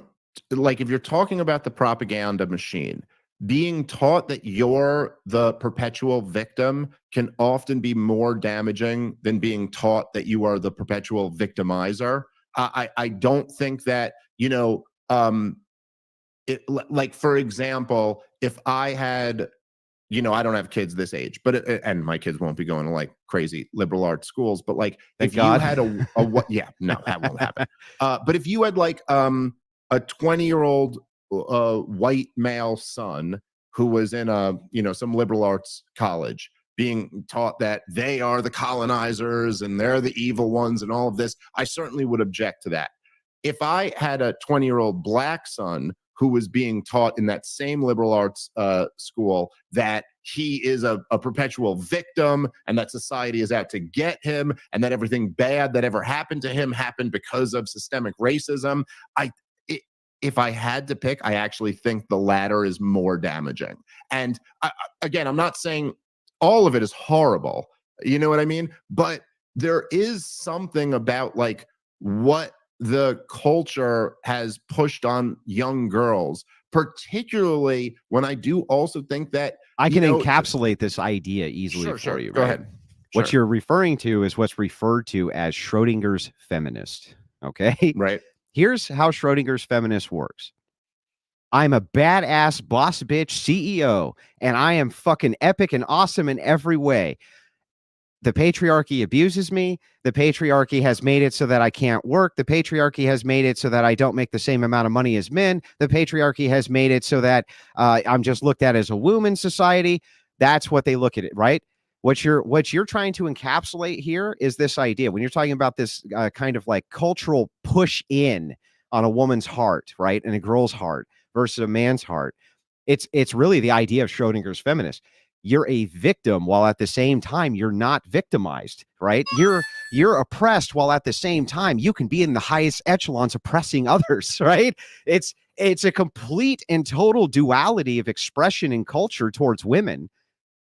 like, if you're talking about the propaganda machine, being taught that you're the perpetual victim can often be more damaging than being taught that you are the perpetual victimizer. I don't think that, like, for example, if I had, I don't have kids this age, but and my kids won't be going to like crazy liberal arts schools, but like Thank if God. you had a what, yeah, no, that won't happen. But if you had like a 20-year-old white male son who was in some liberal arts college being taught that they are the colonizers and they're the evil ones and all of this, I certainly would object to that. If I had a 20-year-old black son who was being taught in that same liberal arts school that he is a perpetual victim and that society is out to get him and that everything bad that ever happened to him happened because of systemic racism, if I had to pick, I actually think the latter is more damaging. And again, I'm not saying all of it is horrible, you know what I mean? But there is something about like what the culture has pushed on young girls, particularly when I do also think that I can encapsulate this idea easily for you. Go right? ahead. What you're referring to is what's referred to as Schrodinger's feminist. Okay. Right. Here's how Schrodinger's feminist works. I'm a badass boss bitch CEO, and I am fucking epic and awesome in every way. The patriarchy abuses me. The patriarchy has made it so that I can't work. The patriarchy has made it so that I don't make the same amount of money as men. The patriarchy has made it so that I'm just looked at as a womb in society. That's what they look at it, right? What you're trying to encapsulate here is this idea. When you're talking about this kind of like cultural push in on a woman's heart, right, and a girl's heart versus a man's heart, it's really the idea of Schrodinger's feminist. You're a victim while at the same time you're not victimized, right? You're oppressed while at the same time you can be in the highest echelons oppressing others, right? It's a complete and total duality of expression and culture towards women.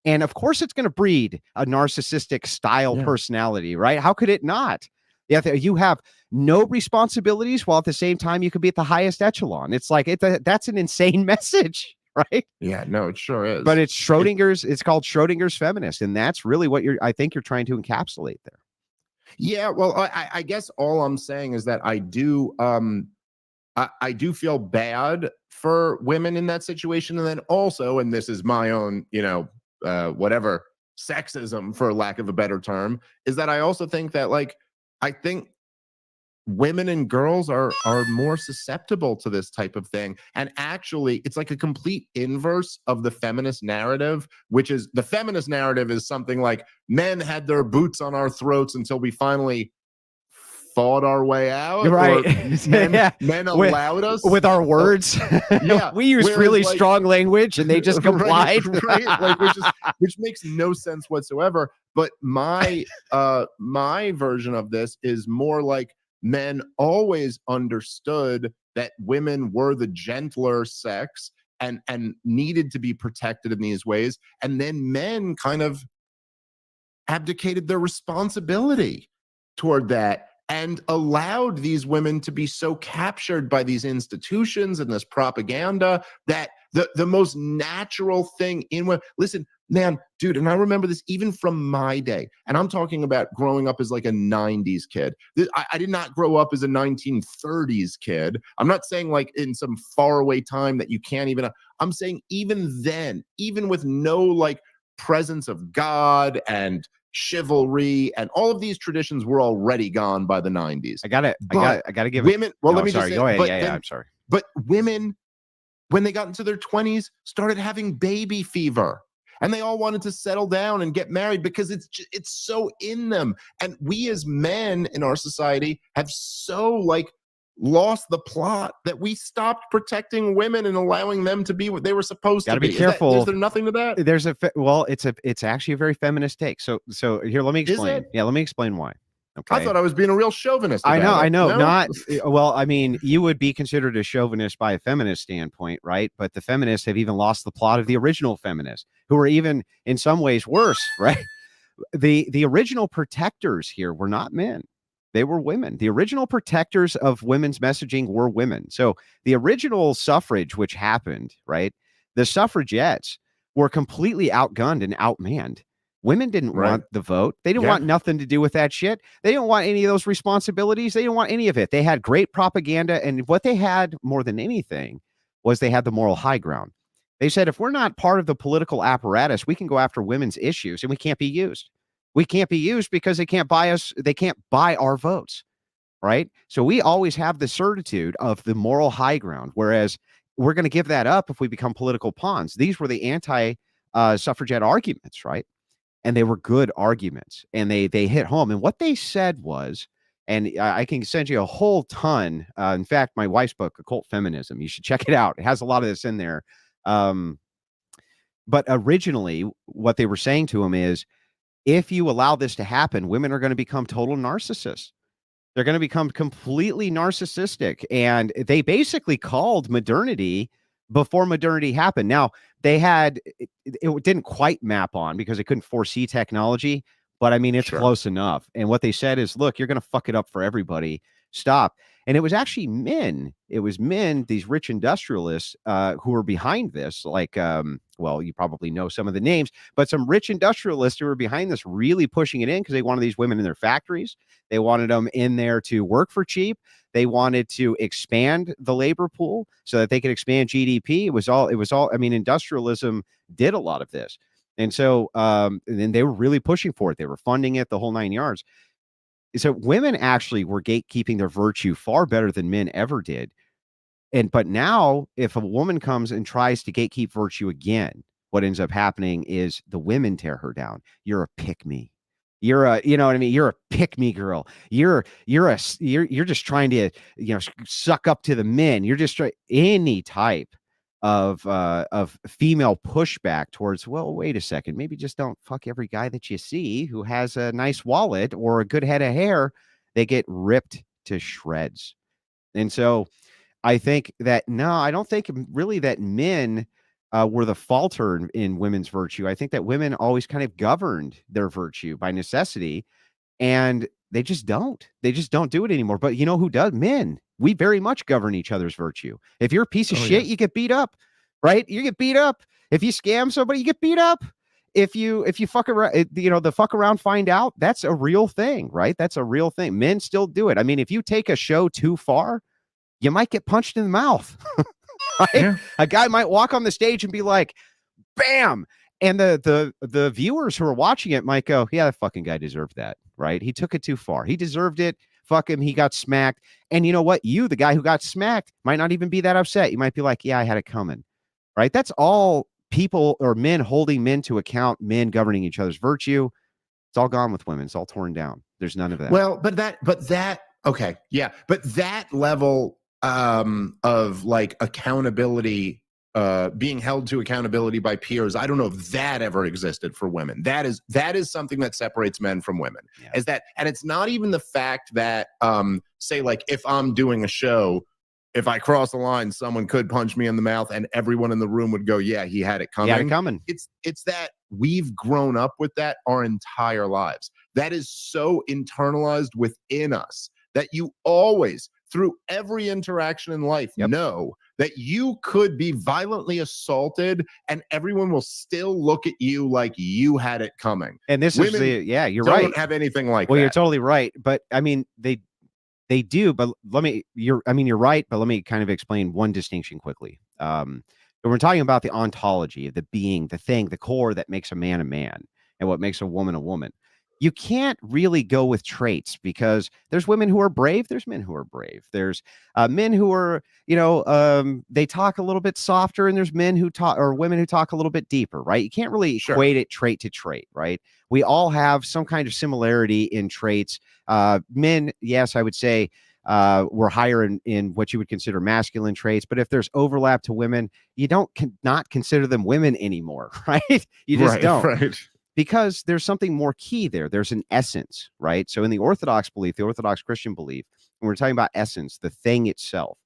And of course it's going to breed a narcissistic style personality, right? How could it not? Yeah, you have no responsibilities while at the same time you could be at the highest echelon. It's like that's an insane message. Right? Yeah, no, it sure is. But it's Schrodinger's, it's called Schrodinger's feminist. And that's really what I think you're trying to encapsulate there. Yeah, well, I guess all I'm saying is that I do feel bad for women in that situation. And then also, and this is my own, whatever sexism, for lack of a better term, is that I also think that I think women and girls are more susceptible to this type of thing. And actually, it's like a complete inverse of the feminist narrative, which is the feminist narrative is something like men had their boots on our throats until we finally fought our way out, You're right. or men allowed us with our words. Yeah, we use really strong language, and they just complied. right? Which makes no sense whatsoever. But my my version of this is more like men always understood that women were the gentler sex and needed to be protected in these ways, and then men kind of abdicated their responsibility toward that and allowed these women to be so captured by these institutions and this propaganda that the most natural thing in women, listen, man, dude, and I remember this even from my day, and I'm talking about growing up as like a 90s kid. I did not grow up as a 1930s kid. I'm not saying like in some faraway time that you can't even, I'm saying even then, even with no like presence of God and chivalry and all of these traditions were already gone by the 90s. I gotta give women. Well, let me sorry. just say, Go ahead. but Yeah, then, I'm sorry. But women, when they got into their 20s, started having baby fever, and they all wanted to settle down and get married because it's so in them. And we as men in our society have so like lost the plot that we stopped protecting women and allowing them to be what they were supposed to be. Gotta be careful. Is there nothing to that? There's it's actually a very feminist take. So here, let me explain. Yeah, let me explain why. Okay. I thought I was being a real chauvinist. I know. No? Not well. I mean, you would be considered a chauvinist by a feminist standpoint, right? But the feminists have even lost the plot of the original feminists, who are even in some ways worse, right? The original protectors here were not men. They were women. The original protectors of women's messaging were women. So the original suffrage, which happened, right? The suffragettes were completely outgunned and outmanned. Women didn't want the vote. They didn't want nothing to do with that shit. They didn't want any of those responsibilities. They didn't want any of it. They had great propaganda. And what they had more than anything was they had the moral high ground. They said, if we're not part of the political apparatus, we can go after women's issues and we can't be used. We can't be used because they can't buy us. They can't buy our votes. Right. So we always have the certitude of the moral high ground, whereas we're going to give that up if we become political pawns. These were the anti-suffragette arguments, right? And they were good arguments, and they hit home. And what they said was, and I can send you a whole ton. In fact, my wife's book, Occult Feminism, you should check it out. It has a lot of this in there. But originally, what they were saying to him is, if you allow this to happen, women are going to become total narcissists. They're going to become completely narcissistic. And they basically called modernity before modernity happened. Now, they had, it didn't quite map on because they couldn't foresee technology, but I mean, it's close enough. And what they said is, look, you're going to fuck it up for everybody. Stop. And it was actually men. It was men, these rich industrialists who were behind this. Like, well, you probably know some of the names, but some rich industrialists who were behind this, really pushing it in because they wanted these women in their factories. They wanted them in there to work for cheap. They wanted to expand the labor pool so that they could expand GDP. It was all, I mean, industrialism did a lot of this. And so, and then they were really pushing for it. They were funding it, the whole 9 yards. So women actually were gatekeeping their virtue far better than men ever did. But now, if a woman comes and tries to gatekeep virtue again, what ends up happening is the women tear her down. You're a pick-me. You're a, you know what I mean? You're a pick-me girl. You're just trying to, suck up to the men. You're just any type of female pushback towards, well, wait a second, maybe just don't fuck every guy that you see who has a nice wallet or a good head of hair. They get ripped to shreds. And so I think that, no, I don't think really that men were the falter in women's virtue. I think that women always kind of governed their virtue by necessity, and they just don't do it anymore. But you know who does? Men. We very much govern each other's virtue. If you're a piece of shit, you get beat up, right? You get beat up. If you scam somebody, you get beat up. If you fuck around, the fuck around, find out, that's a real thing, right? That's a real thing. Men still do it. I mean, if you take a show too far, you might get punched in the mouth. Right? Yeah. A guy might walk on the stage and be like, bam. And the viewers who are watching it might go, yeah, that fucking guy deserved that, right? He took it too far. He deserved it. Fuck him. He got smacked. And you know what? You, the guy who got smacked, might not even be that upset. You might be like, yeah, I had it coming, right? That's all people or men holding men to account, men governing each other's virtue. It's all gone with women. It's all torn down. There's none of that. Well, but that Okay. Yeah. But that level of like accountability, being held to accountability by peers, I don't know if that ever existed for women. That is something that separates men from women. Yeah. Is that, and it's not even the fact that say like if I'm doing a show, if I cross the line, someone could punch me in the mouth and everyone in the room would go, yeah, he had it coming. He had it coming. It's that we've grown up with that our entire lives. That is so internalized within us that you always, through every interaction in life, know that you could be violently assaulted and everyone will still look at you like you had it coming. And this Women is you're right. Don't have anything like that. Well, you're totally right. But I mean, they do, but you're right, but let me kind of explain one distinction quickly. When we're talking about the ontology, the being, the thing, the core that makes a man, and what makes a woman a woman. You can't really go with traits because there's women who are brave. There's men who are brave. There's men who are, they talk a little bit softer, and there's men who talk, or women who talk a little bit deeper, right? You can't really equate it trait to trait, right? We all have some kind of similarity in traits. Men, yes, I would say we're higher in what you would consider masculine traits, but if there's overlap to women, you not consider them women anymore, right? You just don't. Right. Because there's something more key there. There's an essence, right? So in the Orthodox belief, the Orthodox Christian belief, when we're talking about essence, the thing itself,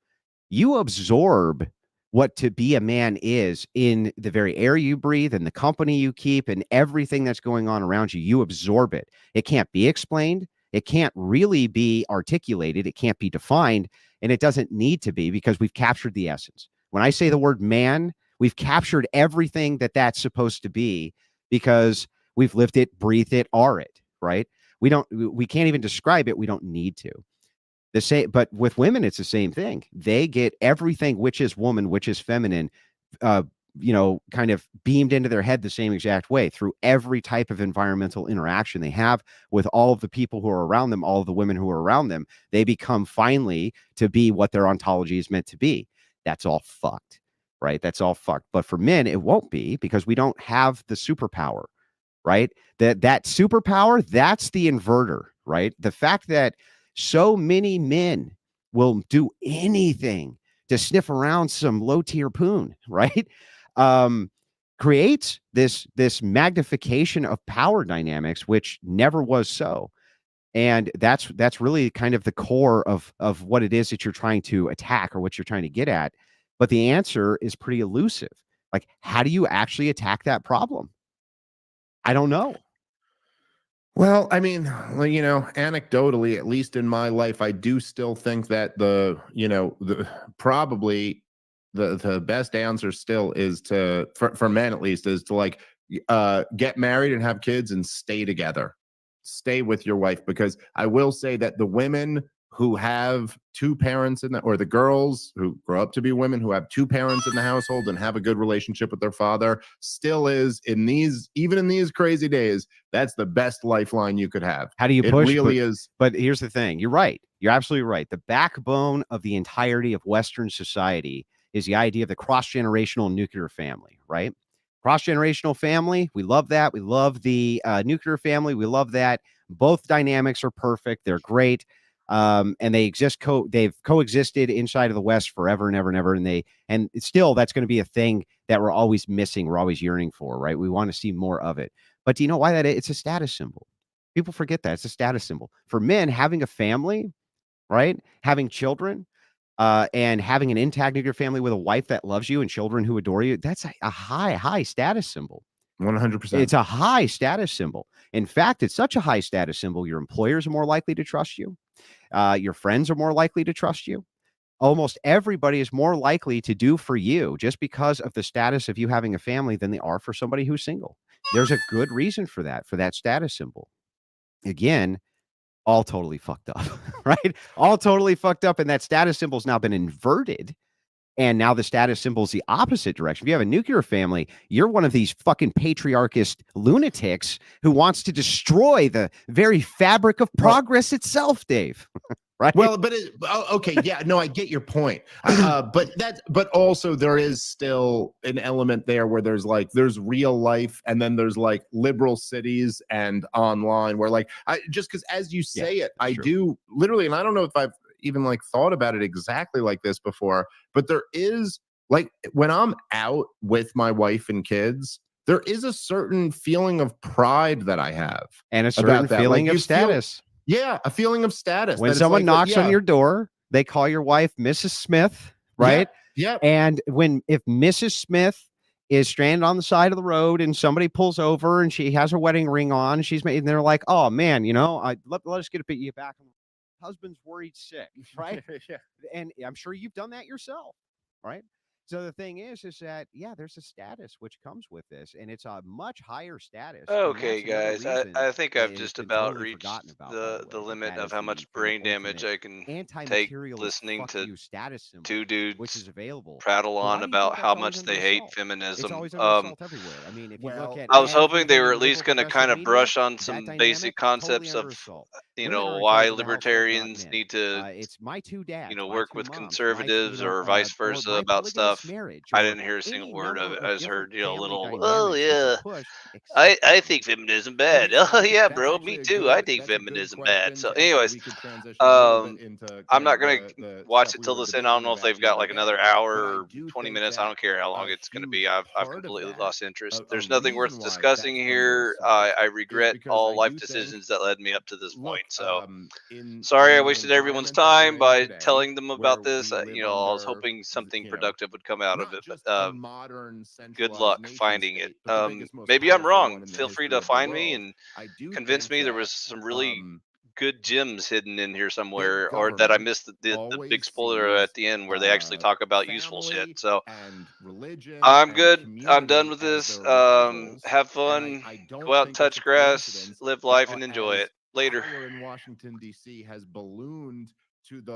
you absorb what to be a man is in the very air you breathe and the company you keep and everything that's going on around you. You absorb it. It can't be explained. It can't really be articulated. It can't be defined. And it doesn't need to be because we've captured the essence. When I say the word man, we've captured everything that's supposed to be because we've lived it, breathed it, are it, right? We can't even describe it. We don't need to. But with women, it's the same thing. They get everything which is woman, which is feminine, kind of beamed into their head the same exact way through every type of environmental interaction they have with all of the people who are around them, all of the women who are around them. They become finally to be what their ontology is meant to be. That's all fucked, right? That's all fucked. But for men, it won't be because we don't have the superpower. Right? That superpower, that's the inverter, right? The fact that so many men will do anything to sniff around some low-tier poon, right? Creates this magnification of power dynamics, which never was so. And that's really kind of the core of what it is that you're trying to attack or what you're trying to get at. But the answer is pretty elusive. Like, how do you actually attack that problem? I don't know. Well, I mean, anecdotally, at least in my life, I do still think that probably the best answer still is for men at least, is to like get married and have kids and stay together. Stay with your wife, because I will say that the women who have two parents or the girls who grow up to be women who have two parents in the household and have a good relationship with their father still is even in these crazy days, that's the best lifeline you could have. How do you push? It really is. But here's the thing. You're right. You're absolutely right. The backbone of the entirety of Western society is the idea of the cross-generational nuclear family, right? Cross-generational family. We love that. We love the nuclear family. We love that. Both dynamics are perfect. They're great. And they've coexisted inside of the West forever and ever and ever. And still, that's going to be a thing that we're always missing. We're always yearning for, right? We want to see more of it. But do you know why that is? It's a status symbol. People forget that it's a status symbol for men. Having a family, right? Having children, and having an intact nuclear family with a wife that loves you and children who adore you. That's a high status symbol. 100%. It's a high status symbol. In fact, it's such a high status symbol. Your employers are more likely to trust you. Your friends are more likely to trust you. Almost everybody is more likely to do for you just because of the status of you having a family than they are for somebody who's single. There's a good reason for that status symbol. Again, all totally fucked up, right? All totally fucked up. And that status symbol's now been inverted. And now the status symbol is the opposite direction. If you have a nuclear family, you're one of these fucking patriarchist lunatics who wants to destroy the very fabric of progress itself, Dave. right? Well, but okay, yeah, no, I get your point. But also there is still an element there where there's real life, and then there's like liberal cities and online, where like just because as you say it, I true. do literally, and I don't know if I've even like thought about it exactly like this before, but there is like when I'm out with my wife and kids, there is a certain feeling of pride that I have, And a certain about that. feeling Like of status. yeah, a feeling of status. When that it's someone like, knocks on your door, they call your wife Mrs. Smith, right? Yeah. And if Mrs. Smith is stranded on the side of the road and somebody pulls over and she has her wedding ring on, and they're like, "Oh man, let us get you back. Husband's worried sick," right? Yeah. And I'm sure you've done that yourself, right? So the thing is that there's a status which comes with this, and it's a much higher status. And Okay, that's another guys. reason I think I've it's just been about totally reached forgotten about, by the the way, limit that of is how the much kind of brain damage ultimate I can take anti-materialist listening fuck to you status symbol, two which is dudes available. prattle But why on do you think about that's how always much under they hate assault? It's feminism. always under assault everywhere. I mean, if you look Well, at I was hoping they everything were in at least liberal going to progressive kind of media, brush on that some basic dynamic totally concepts under of, assault. Women are in why charge of the household, not libertarians men. need to, It's my two dads, my work two with moms, my conservatives or vice or versa my about polygamous stuff. marriage, I or didn't hear a single any word of number it. I of just different heard, a family little, oh dynamics which are yeah, pushed I except think feminism bad. okay, so Oh yeah, that's bro, me actually too. I think that's a good feminism bad. question So, to ask, and anyways, we could transition a little bit um, into I'm kind not of gonna the watch stuff it we till were this end. I don't debating know if about they've the got other like day. another hour But I or do 20 think minutes. I that don't care how long a it's gonna be. huge I've part of completely that, lost interest. a There's nothing worth reason why discussing that's under here. assault, I is regret because all I life do think, decisions that led me up to this point. look, So in sorry I the wasted everyone's environment that we're time in by today, telling them where about this. we live I was under, hoping something you know, productive would come out of not it, but just a modern good centralized luck nation finding it. state, but the biggest, most Maybe I'm powerful wrong. one in the Feel free history to of the find me world. and I do convince think me there that was some really um, good gems hidden in here big somewhere, or that I government missed the big always spoiler at sees the end where they actually talk about useful shit. family So and religion I'm and good. I'm done community with as this. their rivals. Have And fun. I Go don't out and think it's a touch grass. coincidence Live that life and enjoy as it. Later. power in Washington, D.C. has ballooned to the